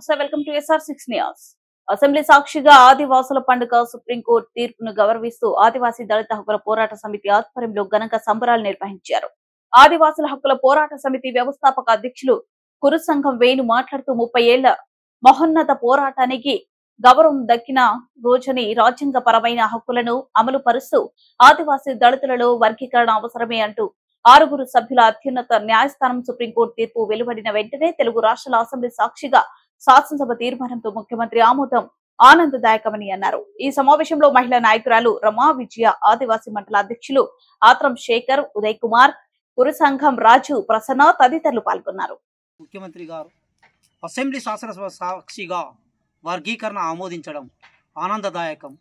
నమస్తే, welcome to SR6 news. Assembly సాక్షిగా ఆదివాసుల పండుగ సుప్రీంకోర్టు తీర్పును గౌరవిస్తూ ఆదివాసీ దళిత హక్కుల పోరాట సమితి ఆధ్వర్యంలో ఘనంగా సంబరాలు నిర్వహించారు. ఆదివాసుల హక్కుల పోరాట సమితి వ్యవస్థాపక అధ్యక్షులు కురుసంఘం వేణు మాట్లాడుతూ 30 ఏళ్ల మహోన్నత పోరాటానికి గౌరవం దక్కిన రోజుని రాజ్యాంగపరమైన హక్కులను అమలు పరుస్తూ ఆదివాసీ దళితులలో వర్గీకరణ అవసరమే అంటూ 6 సభ్యుల అత్యున్నత న్యాయస్థానం సుప్రీంకోర్టు తీర్పు వెలువడిన వెంటనే తెలుగు రాష్ట్రాల అసెంబ్లీ సాక్షిగా శాసనసభ తీర్మానంతో ముఖ్యమంత్రి ఆమోదం ఆనందదాయకమని అన్నారు. ఈ సమావేశంలో మహిళా నాయకురాలు రమా విజయ, ఆదివాసీ మండల అధ్యక్షులు ఆత్రం శేఖర్, ఉదయ్ కుమార్, కురుసంఘం రాజు, ప్రసన్న తదితరులు పాల్గొన్నారు. ముఖ్యమంత్రి గారు అసెంబ్లీ శాసనసభ సాక్షిగా వర్గీకరణ ఆమోదించడం ఆనందదాయకం.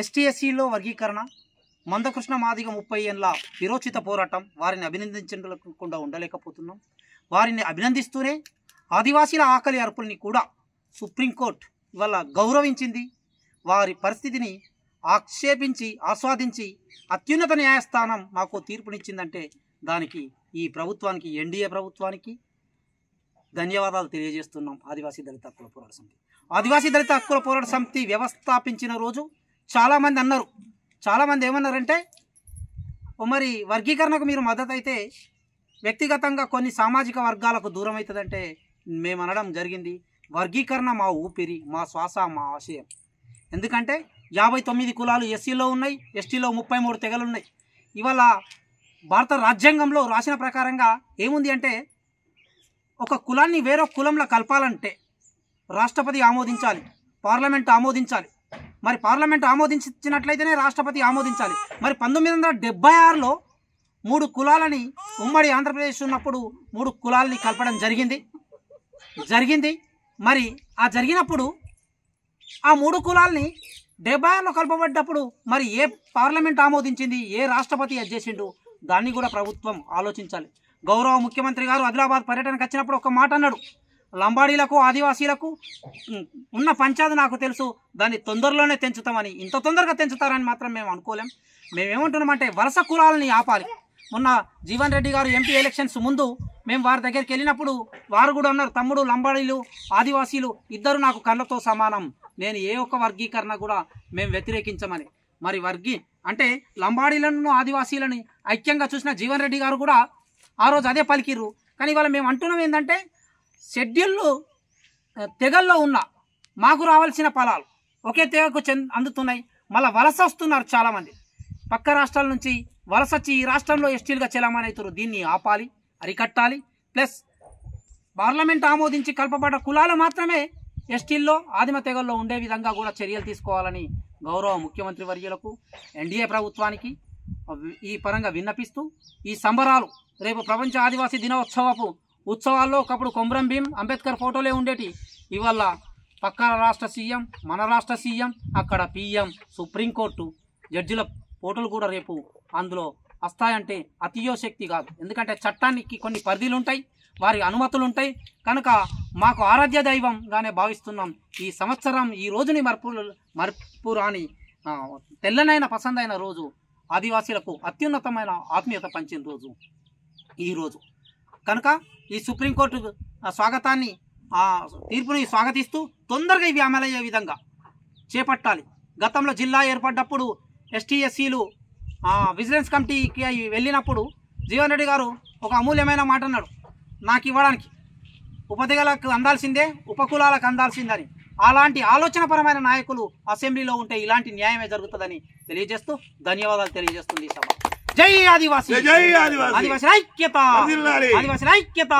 ST/SCలో వర్గీకరణ, మందకృష్ణ మాదిగ 30 ఏళ్ల విరోచిత పోరాటం, వారిని అభినందించకుండా ఉండలేకపోతున్నాం. వారిని అభినందిస్తూనే ఆదివాసీల ఆకలి అర్పుల్ని కూడా సుప్రీంకోర్టు ఇవాళ గౌరవించింది. వారి పరిస్థితిని ఆక్షేపించి ఆస్వాదించి అత్యున్నత న్యాయస్థానం మాకు తీర్పునిచ్చిందంటే దానికి ఈ ప్రభుత్వానికి, NDA ప్రభుత్వానికి ధన్యవాదాలు తెలియజేస్తున్నాం. ఆదివాసీ దళిత హక్కుల పోరాట సమితి వ్యవస్థాపించిన రోజు చాలామంది అన్నారు. చాలామంది ఏమన్నారంటే, మరి వర్గీకరణకు మీరు మద్దతు అయితే వ్యక్తిగతంగా కొన్ని సామాజిక వర్గాలకు దూరం అవుతుందంటే మేము అనడం జరిగింది. వర్గీకరణ మా ఊపిరి, మా శ్వాస, మా ఆశయం. ఎందుకంటే 59 కులాలు SCలో ఉన్నాయి, STలో 33 తెగలు ఉన్నాయి. ఇవాళ భారత రాజ్యాంగంలో రాసిన ప్రకారంగా ఏముంది అంటే, ఒక కులాన్ని వేరొక కులంలో కలపాలంటే రాష్ట్రపతి ఆమోదించాలి, పార్లమెంట్ ఆమోదించాలి. మరి పార్లమెంట్ ఆమోదించినట్లయితేనే రాష్ట్రపతి ఆమోదించాలి. మరి 1976లో 3 కులాలని ఉమ్మడి ఆంధ్రప్రదేశ్ ఉన్నప్పుడు 3 కులాలని కలపడం జరిగింది. మరి ఆ జరిగినప్పుడు ఆ 3 కులాలని 76లో కలపబడ్డప్పుడు మరి ఏ పార్లమెంట్ ఆమోదించింది, ఏ రాష్ట్రపతి చేసిండు, దాన్ని కూడా ప్రభుత్వం ఆలోచించాలి. గౌరవ ముఖ్యమంత్రి గారు ఆదిలాబాద్ పర్యటనకు వచ్చినప్పుడు ఒక మాట అన్నాడు, లంబాడీలకు, ఆదివాసీలకు ఉన్న పంచాయతీ నాకు తెలుసు, దాన్ని తొందరలోనే తెంచుతామని. ఇంత తొందరగా తెంచుతారని మాత్రం మేము అనుకోలేం. మేమేమంటున్నామంటే వలస కులాలని ఆపాలి. మొన్న జీవన్ రెడ్డి గారు MP ఎలక్షన్స్ ముందు మేము వారి దగ్గరికి వెళ్ళినప్పుడు వారు కూడా అన్నారు, తమ్ముడు, లంబాడీలు, ఆదివాసీలు ఇద్దరు నాకు కళ్ళతో సమానం, నేను ఏ ఒక్క వర్గీకరణ కూడా మేము వ్యతిరేకించమని. మరి అంటే లంబాడీలను, ఆదివాసీలను ఐక్యంగా చూసిన జీవన్ రెడ్డి గారు కూడా ఆ రోజు అదే పలికిర్రు. కానీ ఇవాళ మేము అంటున్నాం ఏంటంటే, షెడ్యూళ్ళు తెగల్లో ఉన్న మాకు రావాల్సిన ఫలాలు ఒకే తెగకు అందుతున్నాయి. మళ్ళీ వలస వస్తున్నారు చాలామంది, పక్క రాష్ట్రాల నుంచి వలస వచ్చి ఈ రాష్ట్రంలో STలుగా చెలామణి అవుతారు. దీన్ని ఆపాలి, అరికట్టాలి. ప్లస్ పార్లమెంట్ ఆమోదించి కల్పబడ్డ కులాలు మాత్రమే STల్లో, ఆదిమ తెగల్లో ఉండే విధంగా కూడా చర్యలు తీసుకోవాలని గౌరవ ముఖ్యమంత్రి వర్యులకు, NDA ప్రభుత్వానికి ఈ పరంగా విన్నపిస్తూ ఈ సంబరాలు రేపు ప్రపంచ ఆదివాసీ దినోత్సవపు ఉత్సవాల్లో ఒకప్పుడు కొమ్రం భీం, అంబేద్కర్ ఫోటోలే ఉండేటి. ఇవాళ పక్క రాష్ట్ర సీఎం, మన రాష్ట్ర సీఎం, అక్కడ PM, సుప్రీంకోర్టు జడ్జిల ఫోటోలు కూడా రేపు అందులో వస్తాయంటే అతియోశక్తి కాదు. ఎందుకంటే చట్టానికి కొన్ని పరిధులు ఉంటాయి, వారి అనుమతులు ఉంటాయి. కనుక మాకు ఆరాధ్య దైవంగానే భావిస్తున్నాం. ఈ సంవత్సరం ఈ రోజుని మర్పురాని తెల్లనైన పసందైన రోజు, ఆదివాసీలకు అత్యున్నతమైన ఆత్మీయత పంచిన రోజు ఈరోజు. కనుక ఈ సుప్రీంకోర్టు స్వాగతాన్ని, తీర్పుని స్వాగతిస్తూ తొందరగా ఇవి అమలయ్యే విధంగా చేపట్టాలి. గతంలో జిల్లా ఏర్పడ్డప్పుడు ST/SCలు విజిలెన్స్ కమిటీకి వెళ్ళినప్పుడు జీవన్ రెడ్డి గారు ఒక అమూల్యమైన మాట అన్నాడు, నాకు ఇవ్వడానికి ఉపతెగలకు అందాల్సిందే, ఉపకులాలకు అందాల్సిందని. అలాంటి ఆలోచనపరమైన నాయకులు అసెంబ్లీలో ఉంటే ఇలాంటి న్యాయమే జరుగుతుందని తెలియజేస్తూ ధన్యవాదాలు తెలియజేస్తుంది సభ. జై ఆదివాసీ, ఆదివాసీ ఐక్యత, ఆదివాసీ ఐక్యత.